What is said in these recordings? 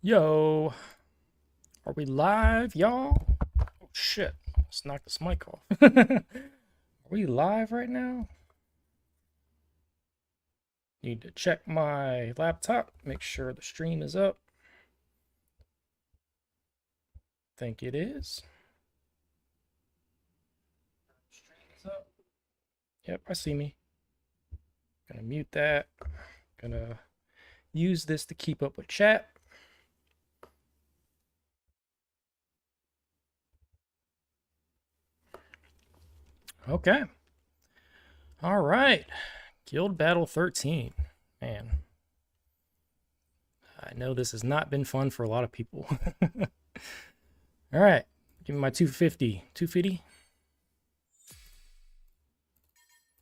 Yo, are we live, y'all? Oh shit, let's knock this mic off. Are we live right now? Need to check my laptop, make sure the stream is up. Think it is. Stream is up. Yep, I see me. Gonna mute that. Gonna use this to keep up with chat. Okay. All right. Guild Battle 13. Man. I know this has not been fun for a lot of people. All right. Give me my 250. 250.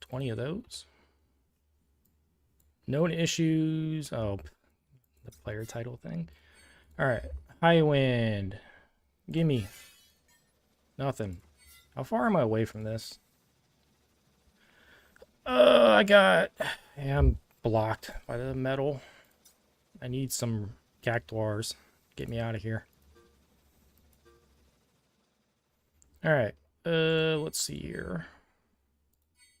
20 of those. Known issues. Oh, the player title thing. All right. High wind. Gimme. Nothing. How far am I away from this? Yeah, I'm blocked by the metal. I need some cactuars. Get me out of here. All right. Let's see here.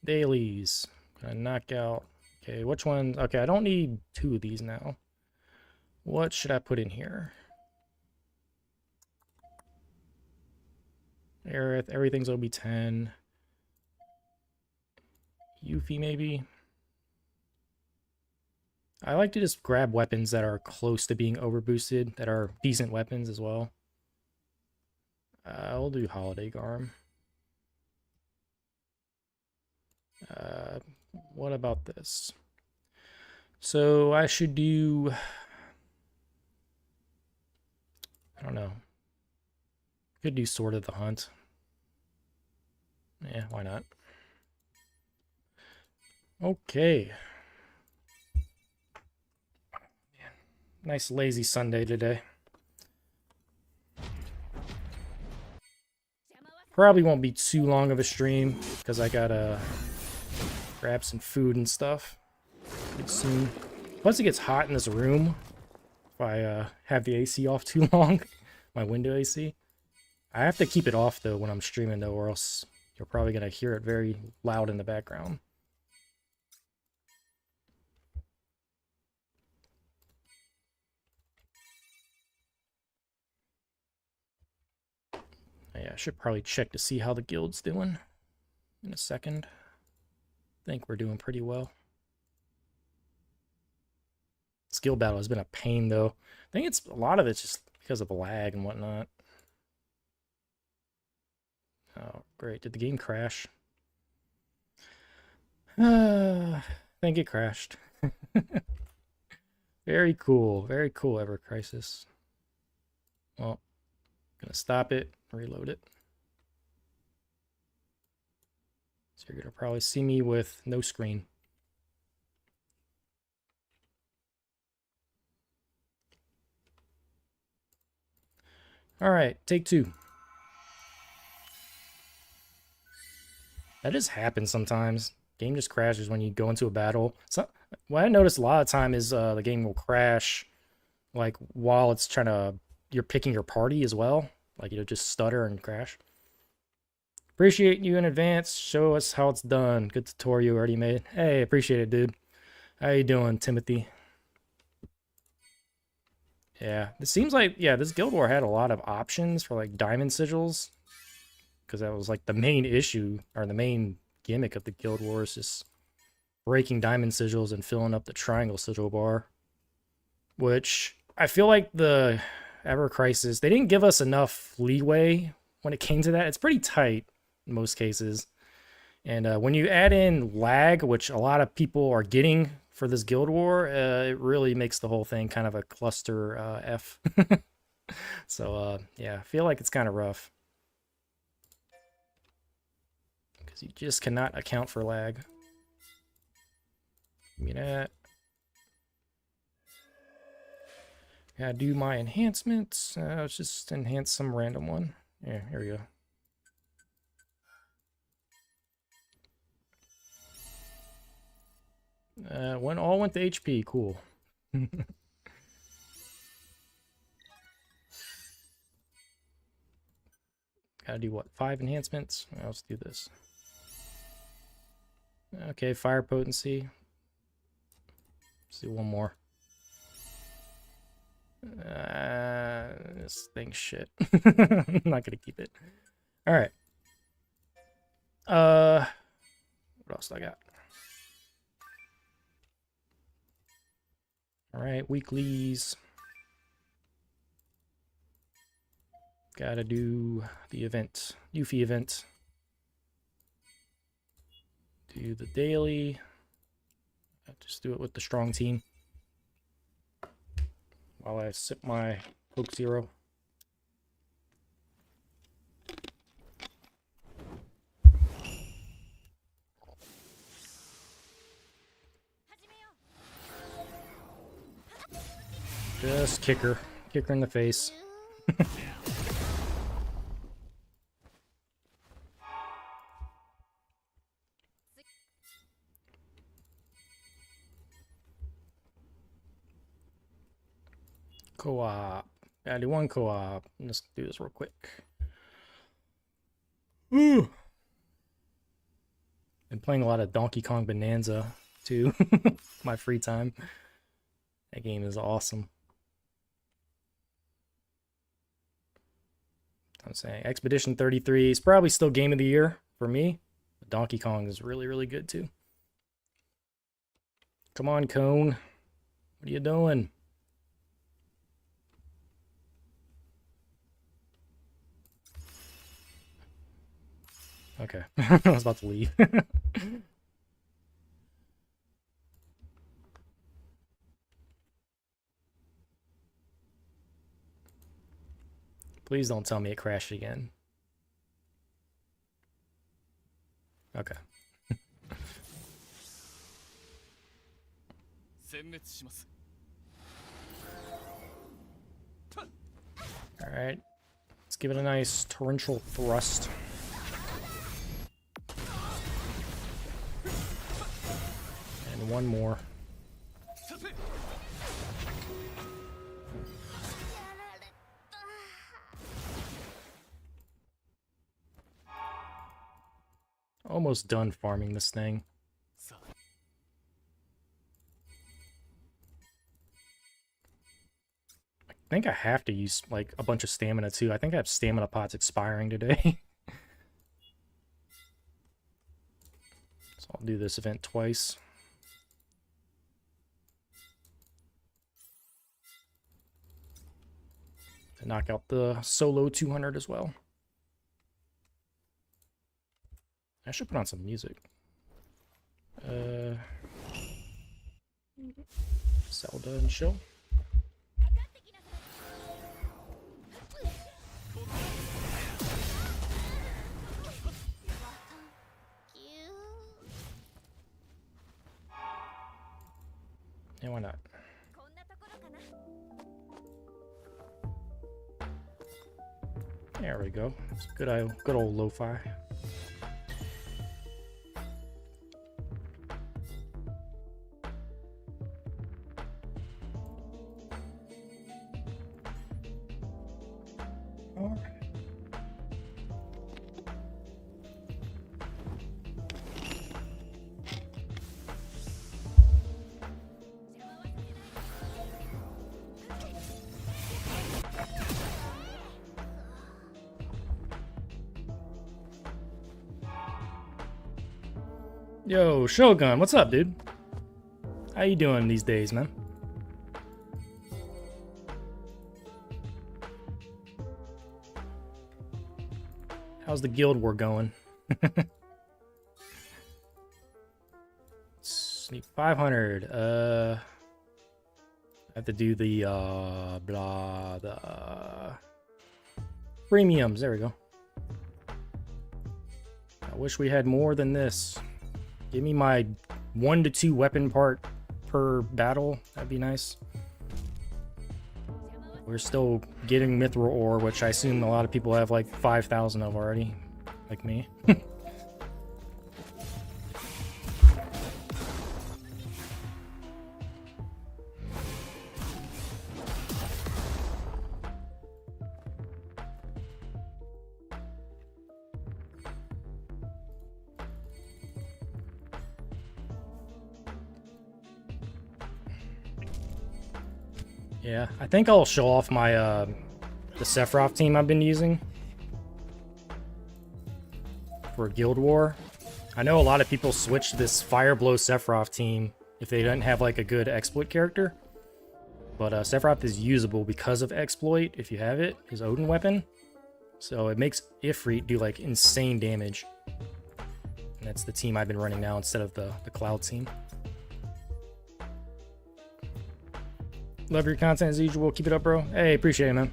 Dailies. Gonna knock out. Okay, which one? Okay, I don't need two of these now. What should I put in here? Aerith, everything's OB10. Yuffie, maybe. I like to just grab weapons that are close to being overboosted, that are decent weapons as well. I'll do Holiday Garm. What about this? So I should do... I don't know. Could do Sword of the Hunt. Yeah, why not? Okay. Man, nice lazy Sunday today. Probably won't be too long of a stream because I gotta grab some food and stuff pretty soon. Plus it gets hot in this room if I have the AC off too long. My window AC. I have to keep it off though when I'm streaming though, or else you're probably gonna hear it very loud in the background. Yeah, I should probably check to see how the guild's doing in a second. I think we're doing pretty well. Skill battle has been a pain though. I think a lot of it's just because of the lag and whatnot. Oh, great. Did the game crash? I think it crashed. Very cool. Very cool, Ever Crisis. Well, gonna stop it, reload it. So you're gonna probably see me with no screen. All right, take two. That just happens sometimes. Game just crashes when you go into a battle. So, what I noticed a lot of time is the game will crash, like while it's trying to, you're picking your party as well. Like it'll just stutter and crash. Appreciate you in advance. Show us how it's done. Good tutorial you already made. Hey, appreciate it, dude. How you doing, Timothy? Yeah, it seems like, yeah, this Guild War had a lot of options for like diamond sigils. Because that was like the main issue, or the main gimmick of the Guild War is just breaking diamond sigils and filling up the triangle sigil bar. Which I feel like the Ever Crisis, they didn't give us enough leeway when it came to that. It's pretty tight in most cases. And when you add in lag, which a lot of people are getting for this Guild War, it really makes the whole thing kind of a cluster F. So, yeah, I feel like it's kind of rough. Because you just cannot account for lag. Give me that. Gotta do my enhancements. Let's just enhance some random one. Yeah, here we go. All went to HP. Cool. Gotta do what? 5 enhancements? Let's do this. Okay, fire potency. Let's do one more. This thing's shit. I'm not gonna keep it. Alright. What else do I got? Alright, weeklies. Gotta do the event. Yuffie event. Do the daily. Just do it with the strong team. While I sip my Coke Zero. Just kick her. Kick her in the face. Co-op. Gotta do one co-op. Let's do this real quick. Ooh. Been playing a lot of Donkey Kong Bonanza too. My free time. That game is awesome. I'm saying Expedition 33 is probably still game of the year for me. But Donkey Kong is really, really good too. Come on, Cone. What are you doing? Okay, I was about to leave. Please don't tell me it crashed again. Okay. Alright. Let's give it a nice torrential thrust. And one more. Almost done farming this thing. I think I have to use like a bunch of stamina too. I think I have stamina pots expiring today. So I'll do this event twice. To knock out the solo 200 as well. I should put on some music. Zelda and chill. Yeah, why not? There we go. It's good old lo-fi. Yo, Shogun, what's up, dude? How you doing these days, man? How's the Guild War going? Sneak 500. I have to do the the premiums. There we go. I wish we had more than this. Give me my 1 to 2 weapon part per battle. That'd be nice. We're still getting Mithril Ore, which I assume a lot of people have like 5,000 of already, like me. Yeah, I think I'll show off my the Sephiroth team I've been using for Guild War. I know a lot of people switch to this Fireblow Sephiroth team if they didn't have like a good exploit character. But Sephiroth is usable because of exploit if you have it, his Odin weapon. So it makes Ifrit do like insane damage. And that's the team I've been running now instead of the Cloud team. Love your content as usual. Keep it up, bro. Hey, appreciate it, man.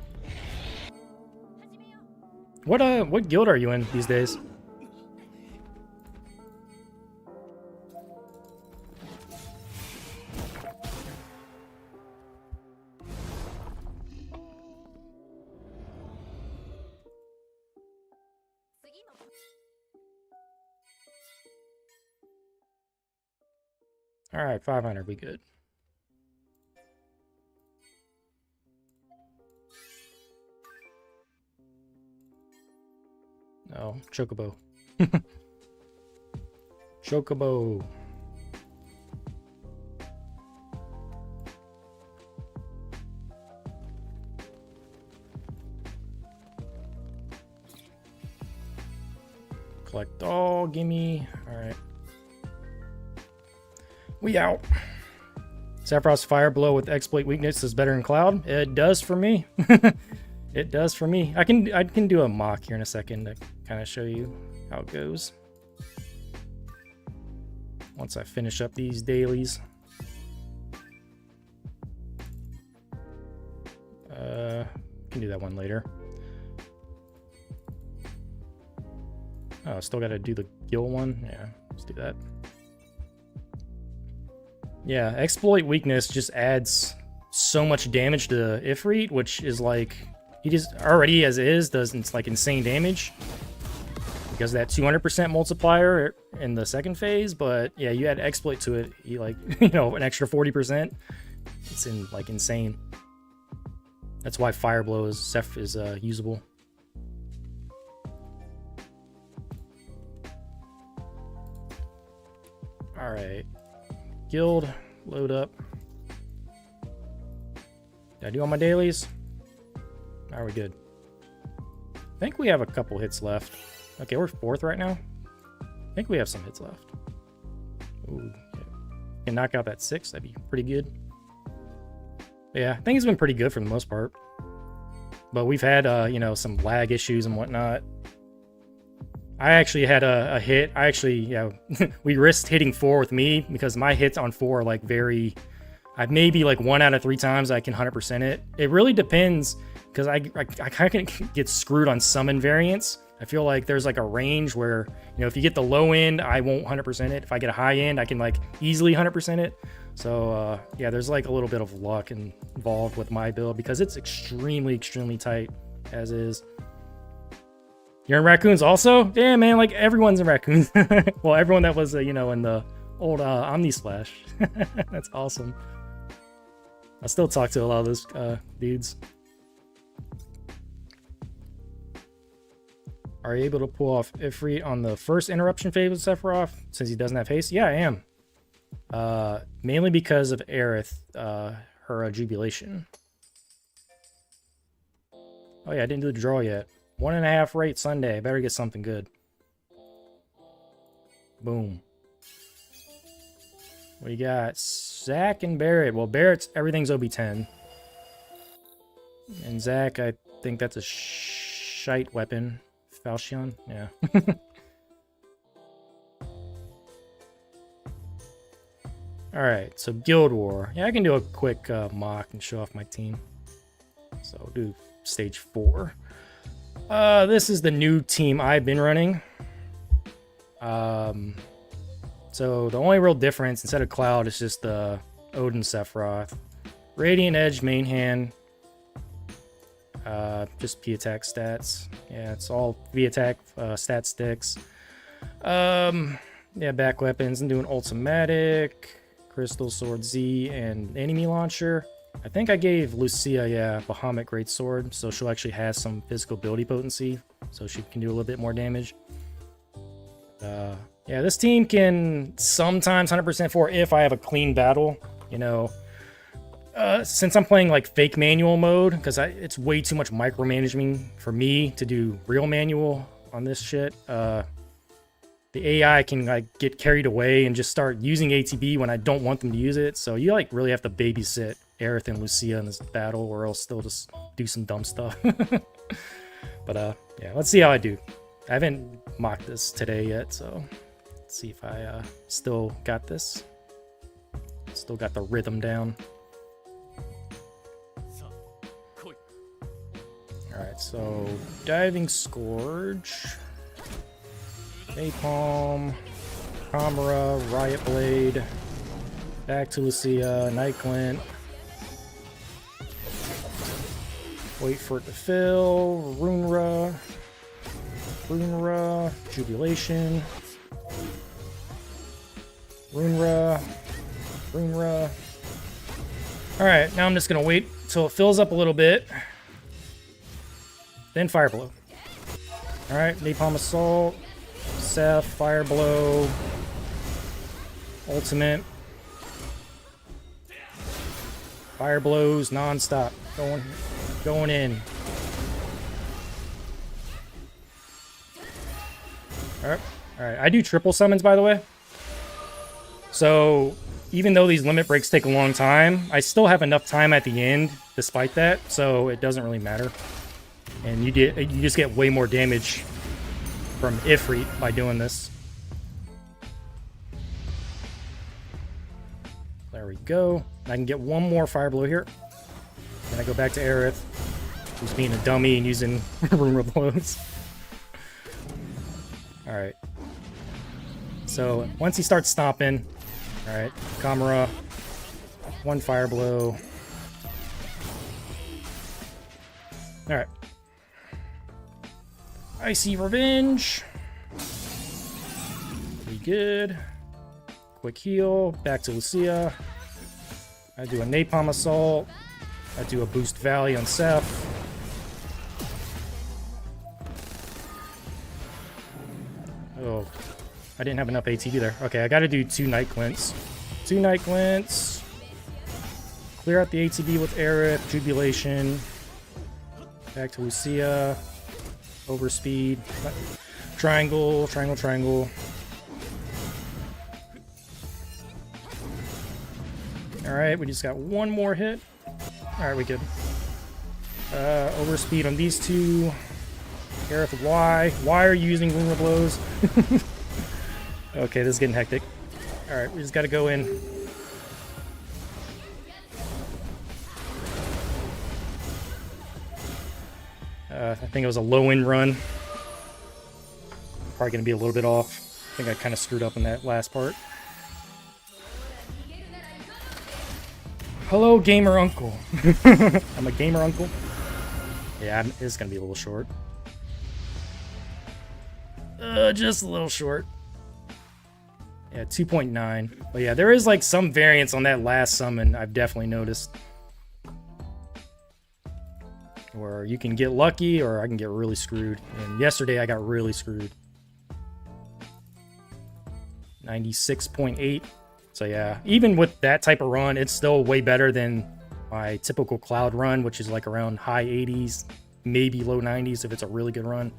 What guild are you in these days? All right, 500, we good. Oh, Chocobo. Chocobo. Collect all, gimme. All right. We out. Sephiroth's Fire Blow with exploit weakness is better than Cloud. It does for me. It does for me. I can do a mock here in a second to kind of show you how it goes. Once I finish up these dailies. Can do that one later. Oh, still got to do the Gil one. Yeah, let's do that. Yeah, exploit weakness just adds so much damage to Ifrit, which is like, he just already as is does like insane damage because of that 200% multiplier in the second phase. But yeah, you add exploit to it, you like, you know, an extra 40%. It's like insane. That's why Fire Blow is usable. All right. Guild, load up. Did I do all my dailies? Are we good? I think we have a couple hits left. Okay, we're 4th right now. I think we have some hits left. Ooh, okay. Can knock out that 6, that'd be pretty good. But yeah, I think it's been pretty good for the most part. But we've had, you know, some lag issues and whatnot. I actually had a hit. We risked hitting 4 with me because my hits on 4 are like maybe like 1 out of 3 times I can 100% it. It really depends because I kind of get screwed on summon variants. I feel like there's like a range where, you know, if you get the low end, I won't 100% it. If I get a high end, I can like easily 100% it. So yeah, there's like a little bit of luck involved with my build because it's extremely, extremely tight as is. You're in Raccoons also? Yeah, man, like everyone's in Raccoons. Well, everyone that was, you know, in the old Omnisplash. That's awesome. I still talk to a lot of those dudes. Are you able to pull off Ifrit on the first interruption phase with Sephiroth since he doesn't have haste? Yeah, I am. Mainly because of Aerith, her Jubilation. Oh yeah, I didn't do the draw yet. 1.5 rate Sunday. Better get something good. Boom. We got Zack and Barrett. Well, Barrett's everything's OB10. And Zack, I think that's a shite weapon. Falchion? Yeah. Alright, so Guild War. Yeah, I can do a quick mock and show off my team. So I'll do stage 4. This is the new team I've been running. So the only real difference, instead of Cloud, is just the Odin Sephiroth. Radiant Edge main hand. Just P attack stats. Yeah, it's all V attack stat sticks. Yeah, back weapons. I'm doing Ultimatic, Crystal Sword Z, and Enemy Launcher. I think I gave Lucia, yeah, Bahamut Greatsword, so she'll actually have some physical ability potency, so she can do a little bit more damage. Yeah, this team can sometimes 100% for if I have a clean battle. You know, Since I'm playing like fake manual mode, because it's way too much micromanaging for me to do real manual on this shit. The AI can like get carried away and just start using ATB when I don't want them to use it. So you like really have to babysit Aerith and Lucia in this battle, or else they'll just do some dumb stuff. But yeah, let's see how I do. I haven't mocked this today yet, so let's see if I still got this. Still got the rhythm down. Alright, so Diving Scourge, Napalm, Chimera, Riot Blade, back to Lucia, Night Glint. Wait for it to fill, Runera, Jubilation, Runera. Alright, now I'm just gonna wait until it fills up a little bit. Then Fire Blow. Alright, Napalm Assault, Seph, Fire Blow, Ultimate. Fire Blows non-stop. Going in. Alright. I do triple summons, by the way. So even though these limit breaks take a long time, I still have enough time at the end despite that, so it doesn't really matter. And you just get way more damage from Ifrit by doing this. There we go. I can get one more Fire Blow here. Then I go back to Aerith, who's being a dummy and using Rumor Blows. Alright. So once he starts stomping, alright, Chimera, one Fire Blow. Alright. Icy Revenge. Pretty good. Quick heal. Back to Lucia. I do a Napalm Assault. I do a Boost Valley on Seph. Oh. I didn't have enough ATB there. Okay, I gotta do 2 Night Glints. 2 Night Glints. Clear out the ATB with Aerith. Jubilation. Back to Lucia. Overspeed. Triangle. Alright, we just got one more hit. Alright, we good. Overspeed on these two. Aerith, why? Why are you using Lunar Blows? Okay, this is getting hectic. Alright, we just gotta go in. I think it was a low-end run. Probably gonna be a little bit off. I think I kind of screwed up in that last part. Hello, gamer uncle. I'm a gamer uncle. Yeah, it's gonna be a little short. Just a little short. Yeah, 2.9. But yeah, there is like some variance on that last summon, I've definitely noticed. Where you can get lucky or I can get really screwed. And yesterday I got really screwed. 96.8. So yeah, even with that type of run, it's still way better than my typical Cloud run, which is like around high 80s, maybe low 90s if it's a really good run.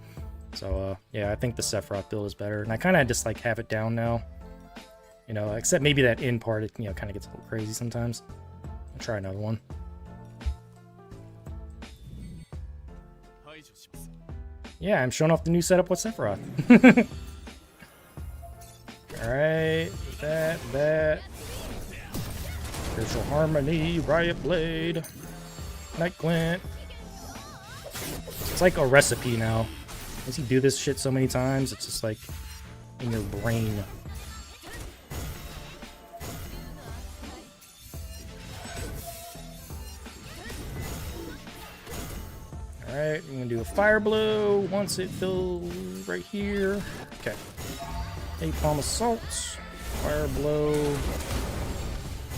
So yeah, I think the Sephiroth build is better. And I kind of just like have it down now. You know, except maybe that end part, it, you know, kind of gets a little crazy sometimes. I'll try another one. Yeah, I'm showing off the new setup with Sephiroth. Alright, that. Spiritual Harmony, Riot Blade, Night Glint. It's like a recipe now. Once you do this shit so many times, it's just like in your brain. Alright, I'm gonna do a Fire Blow once it fills right here. Okay. Napalm Assault, Fire Blow,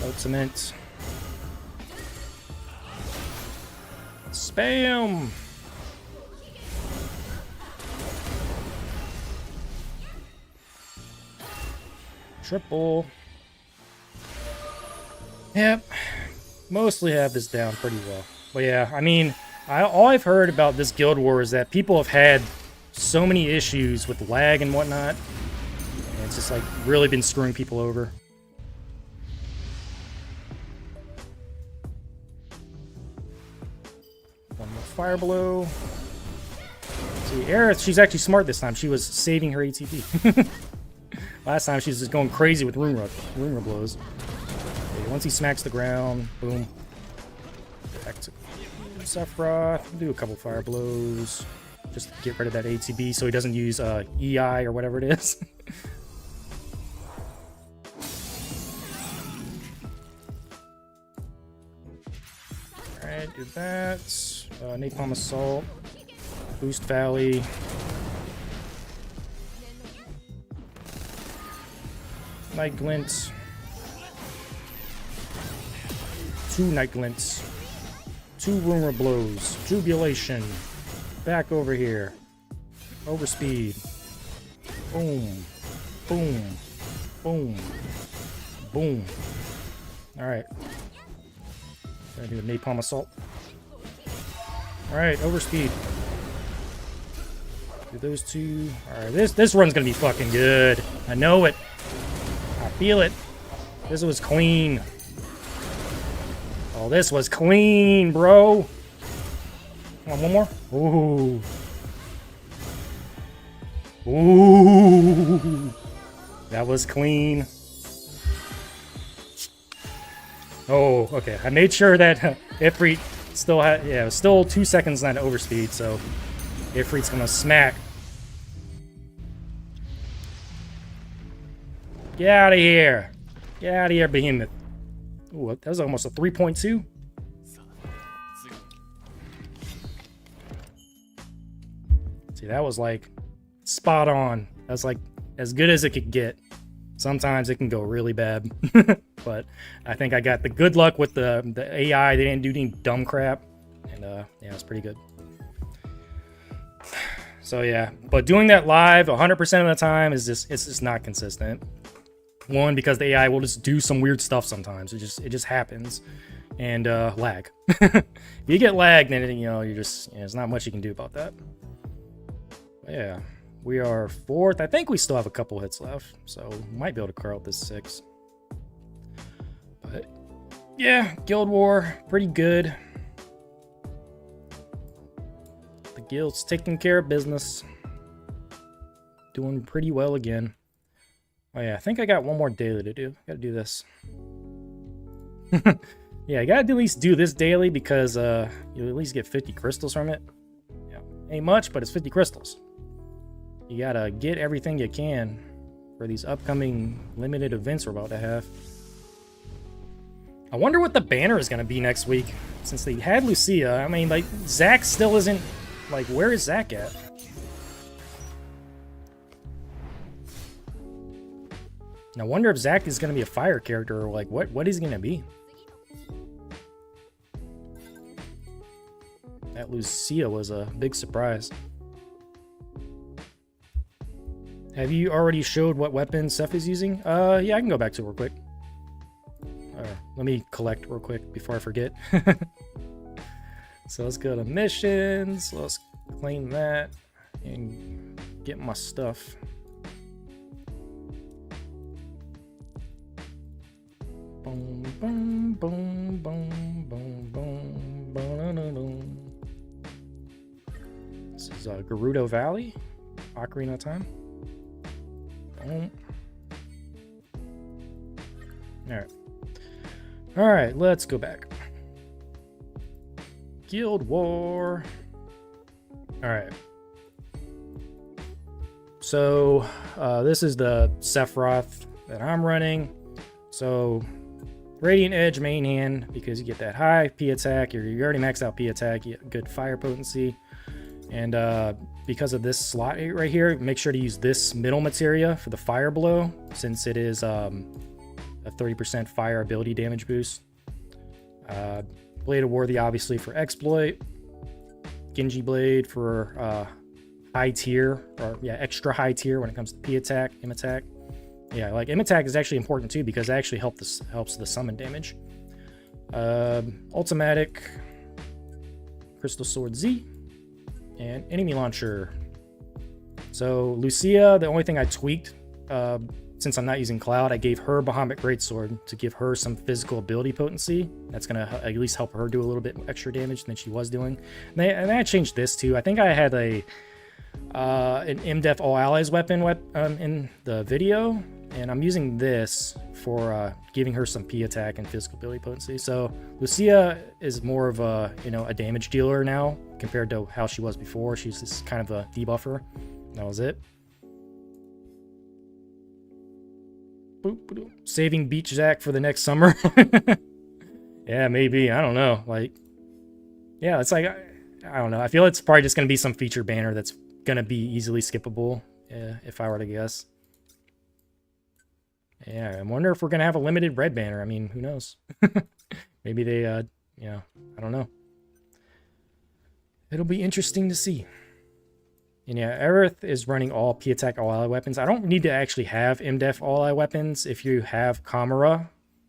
Ultimate. Spam! Triple. Yep. mostly have this down pretty well. But yeah, I mean, all I've heard about this Guild War is that people have had so many issues with lag and whatnot. And it's just like really been screwing people over. One more fire blow. See, Aerith, she's actually smart this time. She was saving her ATB. Last time she was just going crazy with rune blows. Okay, once he smacks the ground, boom. Back to Sephiroth. Do a couple fire blows. Just to get rid of that ATB so he doesn't use EI or whatever it is. Alright, do that. Napalm Assault. Boost Valley. Night Glint. 2 Night Glints. 2 Rumor Blows. Jubilation. Back over here. Overspeed. Boom. Boom. Boom. Boom. Alright. Gonna do a Napalm Assault. Alright, Overspeed. Do those 2. Alright, this run's gonna be fucking good. I know it. I feel it. This was clean. Oh, this was clean, bro. Come on, one more. Ooh. Ooh. That was clean. Oh, okay. I made sure that Ifrit still had, yeah, it was still 2 seconds not overspeed, so Ifrit's gonna smack. Get out of here. Get out of here, Behemoth. Ooh, that was almost a 3.2. See, that was like spot on. That's like as good as it could get. Sometimes it can go really bad. But I think I got the good luck with the AI. They didn't do any dumb crap. And yeah, it's pretty good. So yeah, but doing that live 100% of the time is just, it's just not consistent. One, because the AI will just do some weird stuff sometimes. It just happens. And lag. If you get lag, then you know, there's not much you can do about that. But yeah, we are 4th. I think we still have a couple hits left, so we might be able to clear out this 6. But yeah, Guild War, pretty good. The guild's taking care of business. Doing pretty well again. Oh yeah, I think I got one more daily to do. Gotta do this. Yeah, I gotta at least do this daily because you'll at least get 50 crystals from it. Yeah, ain't much, but it's 50 crystals. You gotta get everything you can for these upcoming limited events we're about to have. I wonder what the banner is gonna be next week. Since they had Lucia, I mean, like, Zack still isn't... Like, where is Zack at? I wonder if Zack is gonna be a fire character or, like, what he's gonna be. That Lucia was a big surprise. Have you already showed what weapon Seph is using? Yeah, I can go back to it real quick. Let me collect real quick before I forget. So let's go to missions. Let's claim that and get my stuff. Boom, boom, boom, boom, boom, boom, boom. This is Gerudo Valley. Ocarina of Time. Boom. Alright. Alright, let's go back. Guild War. Alright. So, this is the Sephiroth that I'm running. So, Radiant Edge main hand, because you get that high P attack. You already maxed out P attack. You get good fire potency. And because of this slot right here, make sure to use this middle materia for the fire blow, since it is a 30% fire ability damage boost. Blade of Worthy, obviously, for exploit. Genji Blade for high tier, or yeah, extra high tier when it comes to P attack, M attack. Yeah, like M attack is actually important too because it actually helps the summon damage. Ultimatic, Crystal Sword Z, and Enemy Launcher. So Lucia, the only thing I tweaked, since I'm not using Cloud, I gave her Bahamut Greatsword to give her some physical ability potency. That's going to at least help her do a little bit extra damage than she was doing. And then I changed this too. I think I had an MDef All Allies weapon in the video, and I'm using this for giving her some P attack and physical ability potency. So Lucia is more of a, a damage dealer now compared to how she was before. She's just kind of a debuffer. That was it. Saving Beach Jack for the next summer. Yeah, maybe. I don't know. Like, yeah, it's like, I don't know. I feel it's probably just going to be some feature banner that's going to be easily skippable, if I were to guess. Yeah, I wonder if we're going to have a limited red banner. I mean, who knows? Maybe they, I don't know. It'll be interesting to see. And yeah, Aerith is running all P-Attack all ally weapons. I don't need to actually have MDef all ally weapons if you have Kamara,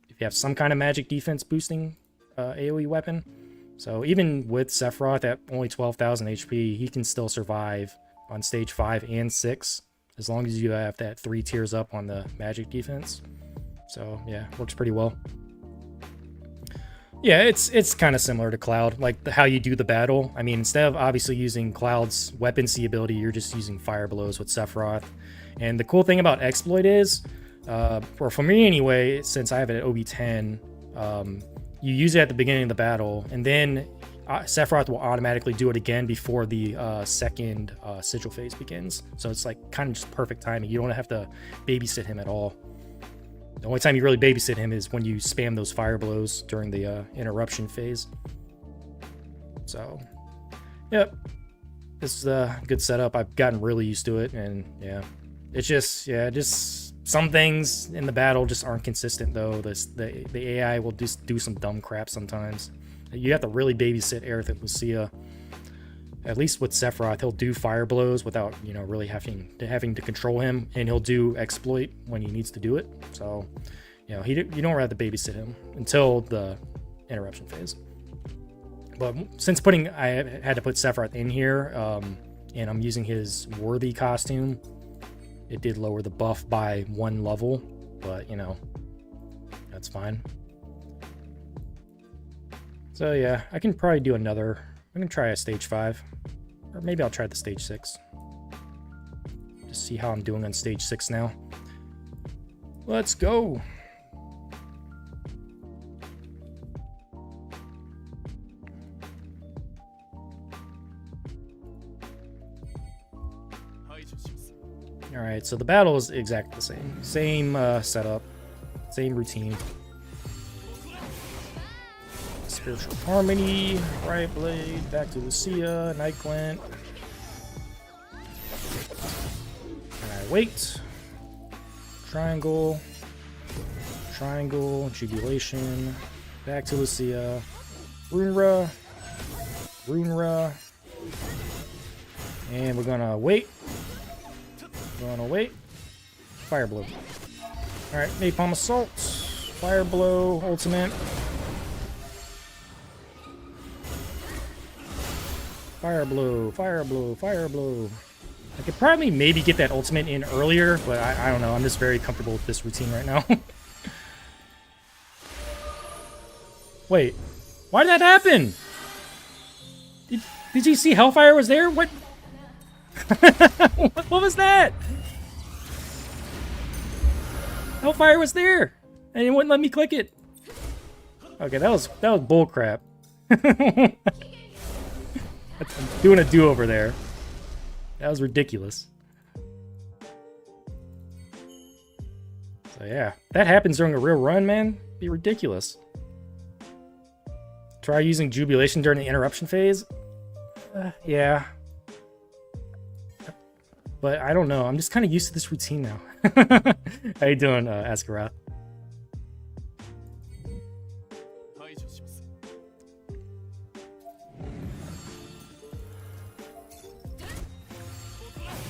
if you have some kind of magic defense boosting AoE weapon. So even with Sephiroth at only 12,000 HP, he can still survive on stage 5 and 6, as long as you have that 3 tiers up on the magic defense. So yeah, works pretty well. Yeah, it's kind of similar to Cloud, like how you do the battle. I mean, instead of obviously using Cloud's weapon C ability, you're just using Fire Blows with Sephiroth. And the cool thing about Exploit is, or for me anyway, since I have it at OB10, you use it at the beginning of the battle, and then Sephiroth will automatically do it again before the second sigil phase begins. So it's like kind of just perfect timing. You don't have to babysit him at all. The only time you really babysit him is when you spam those fire blows during the interruption phase. So, yep. This is a good setup. I've gotten really used to it, and yeah. It's just some things in the battle just aren't consistent, though. The AI will just do some dumb crap sometimes. You have to really babysit Aerith and Lucia. At least with Sephiroth, he'll do fire blows without, really having to control him, and he'll do exploit when he needs to do it. So, you don't have to babysit him until the interruption phase. But since I had to put Sephiroth in here, and I'm using his worthy costume, it did lower the buff by 1 level, but that's fine. So yeah, I can probably do another. I'm gonna try a stage 5, or maybe I'll try the stage 6. Just see how I'm doing on stage 6 now. Let's go. All right, so the battle is exactly the same. Same setup, same routine. Spiritual Harmony, Riot Blade, back to Lucia, Night Glint. And I wait. Triangle, Jubilation, back to Lucia, Runra, and we're gonna wait. Fire Blow. Alright, Napalm Assault, Fire Blow, Ultimate. Fire blow. I could probably maybe get that ultimate in earlier, but I don't know. I'm just very comfortable with this routine right now. Wait, why did that happen? Did you see Hellfire was there? What? What was that? Hellfire was there, and it wouldn't let me click it. Okay, that was bull crap. I'm doing a do-over there. That was ridiculous. So yeah, that happens during a real run, man. It'd be ridiculous. Try using Jubilation during the interruption phase. Yeah. But I don't know. I'm just kind of used to this routine now. How you doing, Askaroth?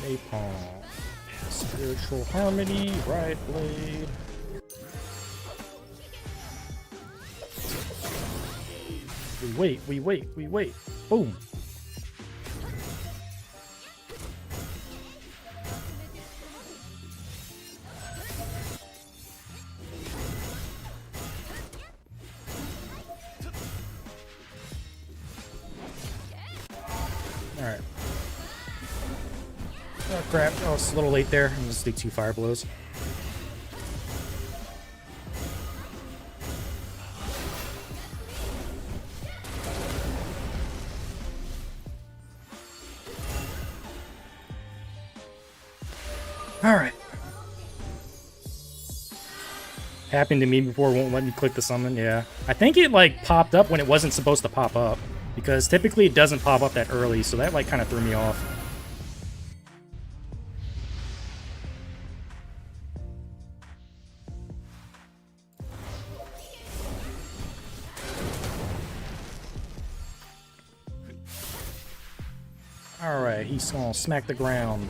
Napalm, Spiritual Harmony, Riot Blade. We wait, we wait, we wait. Boom. Alright. Oh crap, oh it's a little late there. I'm gonna just take 2 fire blows. Alright. Happened to me before, won't let me click the summon, yeah. I think it like popped up when it wasn't supposed to pop up. Because typically it doesn't pop up that early, so that like kind of threw me off. Alright, he's gonna smack the ground.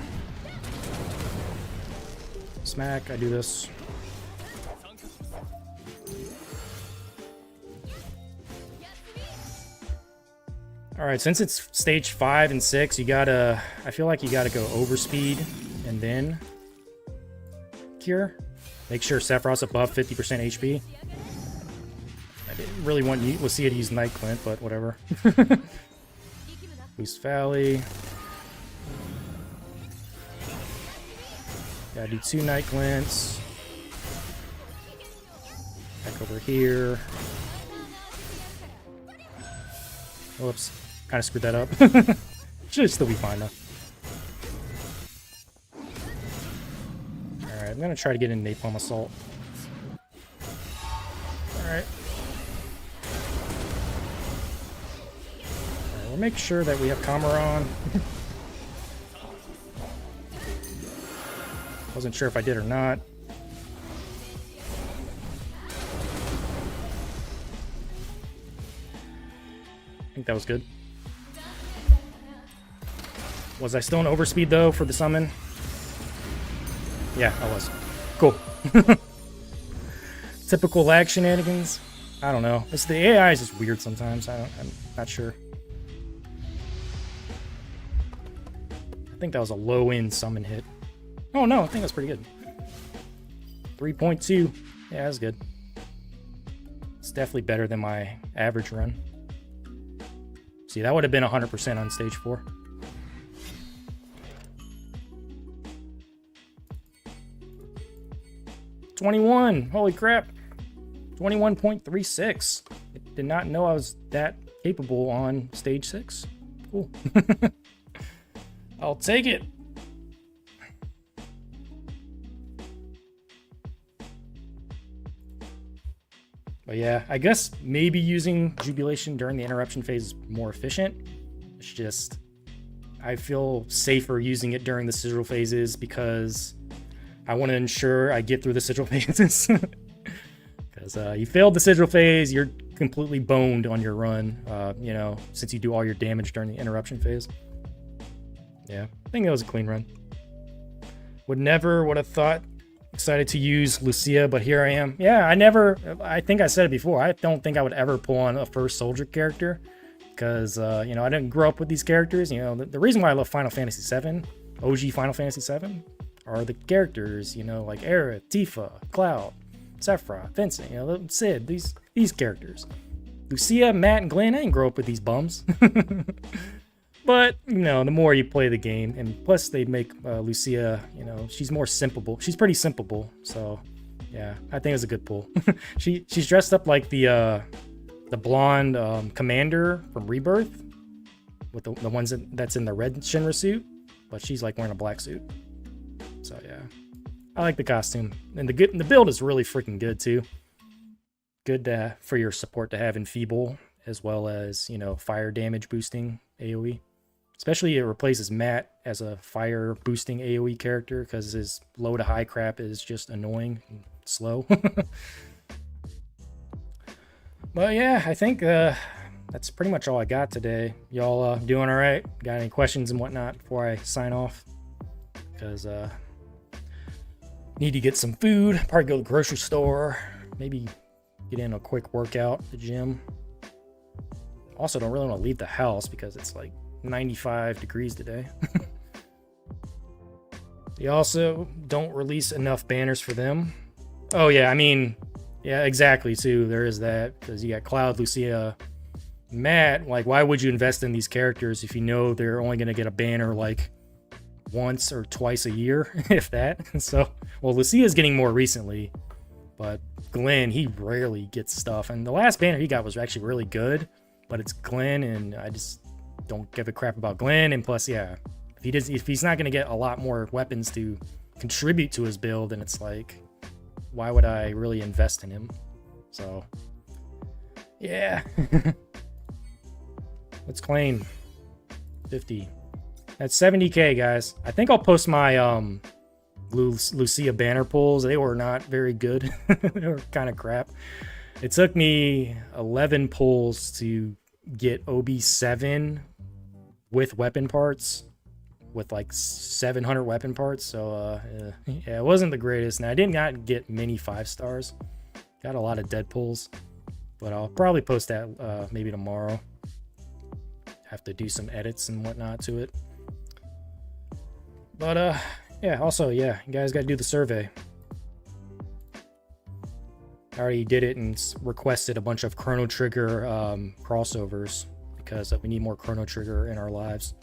Smack, I do this. Alright, since it's stage 5 and 6, you gotta... I feel like you gotta go overspeed and then cure. Make sure Sephiroth's above 50% HP. I didn't really want Lucia to use Night Clint, but whatever. Boost Valley. Gotta do 2 Night Glints. Back over here. Whoops. Kind of screwed that up. Should still be fine though. Alright, I'm gonna try to get in Napalm Assault. Alright. We'll make sure that we have Kamaron. Wasn't sure if I did or not. I think that was good. Was I still in overspeed though for the summon? Yeah, I was. Cool. Typical lag shenanigans. I don't know. The AI is just weird sometimes. I'm not sure. I think that was a low-end summon hit. Oh no, I think that's pretty good. 3.2. Yeah, that's good. It's definitely better than my average run. See, that would have been 100% on stage 4. $21. Holy crap. 21.36. I did not know I was that capable on stage 6. Cool. I'll take it. But yeah, I guess maybe using Jubilation during the interruption phase is more efficient. It's just, I feel safer using it during the sigil phases because I want to ensure I get through the sigil phases. Because you failed the sigil phase, you're completely boned on your run, you know, since you do all your damage during the interruption phase. Yeah, I think that was a clean run. Would have thought, excited to use Lucia, but here I am. Yeah, I think I said it before, I don't think I would ever pull on a first soldier character. Because, you know, I didn't grow up with these characters. You know, the reason why I love Final Fantasy VII, OG Final Fantasy VII, are the characters, you know, like Aerith, Tifa, Cloud, Sephiroth, Vincent, you know, Sid, these characters. Lucia, Matt, and Glenn, I didn't grow up with these bums. But, you know, the more you play the game, and plus they make Lucia, you know, she's more simpleable. She's pretty simpleable, so yeah, I think it's a good pull. She's dressed up like the blonde commander from Rebirth, with the ones that's in the red Shinra suit, but she's like wearing a black suit. So yeah, I like the costume, and the build is really freaking good too. Good for your support to have Enfeeble, as well as, you know, fire damage boosting AoE. Especially it replaces Matt as a fire boosting AoE character because his low to high crap is just annoying and slow. But yeah, I think that's pretty much all I got today. Y'all doing all right? Got any questions and whatnot before I sign off? Because need to get some food. Probably go to the grocery store. Maybe get in a quick workout at the gym. Also, don't really want to leave the house because it's like 95 degrees today. They also don't release enough banners for them. Oh yeah, I mean, yeah, exactly too. There is that, because you got Cloud, Lucia, Matt. Like, why would you invest in these characters if you know they're only gonna get a banner like once or twice a year, if that? So, well, Lucia's getting more recently, but Glenn, he rarely gets stuff. And the last banner he got was actually really good, but it's Glenn, and I just don't give a crap about Glenn. And plus, yeah, if he's not gonna get a lot more weapons to contribute to his build, then it's like, why would I really invest in him? So, yeah. Let's claim 50. That's 70k, guys. I think I'll post my Lucia banner pulls. They were not very good. They were kind of crap. It took me 11 pulls to get OB7 with weapon parts, with like 700 weapon parts. So yeah, it wasn't the greatest. And I did not get many 5 stars. Got a lot of dead pulls, but I'll probably post that maybe tomorrow. Have to do some edits and whatnot to it. But yeah, also, yeah, you guys got to do the survey. I already did it and requested a bunch of Chrono Trigger crossovers, because we need more Chrono Trigger in our lives.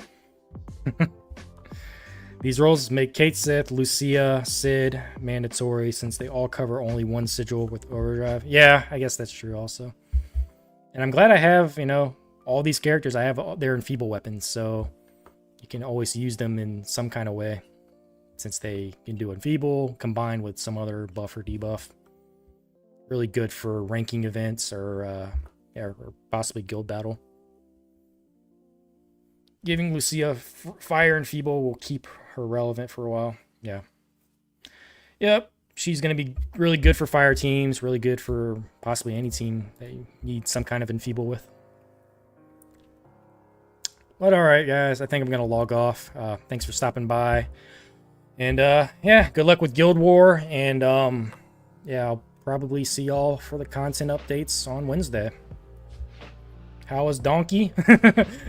These roles make Kate Sith, Lucia, Sid mandatory, since they all cover only one sigil with Overdrive. Yeah, I guess that's true also. And I'm glad I have, you know, all these characters. I have their enfeeble weapons, so you can always use them in some kind of way, since they can do enfeeble combined with some other buff or debuff. Really good for ranking events or possibly guild battle. Giving Lucia fire and feeble will keep her relevant for a while. Yeah. Yep. She's going to be really good for fire teams, really good for possibly any team that you need some kind of enfeeble with. But alright, guys, I think I'm going to log off. Thanks for stopping by. And yeah, good luck with Guild War. And yeah, I'll probably see y'all for the content updates on Wednesday. How is Donkey?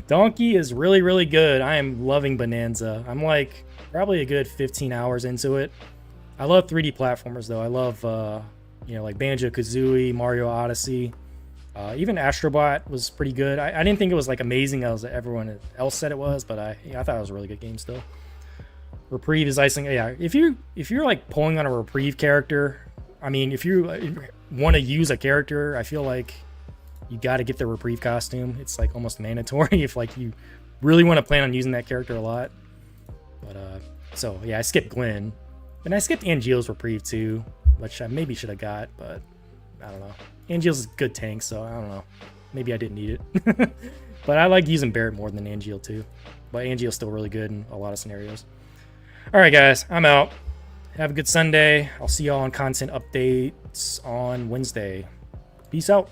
Donkey is really, really good. I am loving Bonanza. I'm like probably a good 15 hours into it. I love 3D platformers though. I love you know, like Banjo-Kazooie, Mario Odyssey. Even Astrobot was pretty good. I didn't think it was like amazing as everyone else said it was, but I thought it was a really good game still. Reprieve is icing. Yeah, if you're like pulling on a Reprieve character, I mean, if you want to use a character, I feel like you got to get the Reprieve costume. It's like almost mandatory if like you really want to plan on using that character a lot. But so yeah, I skipped Glenn, and I skipped Angeal's Reprieve too, which I maybe should have got, but I don't know. Angeal's a good tank, so I don't know. Maybe I didn't need it. But I like using Barret more than Angeal too. But Angeal's still really good in a lot of scenarios. All right, guys, I'm out. Have a good Sunday. I'll see y'all on content updates on Wednesday. Peace out.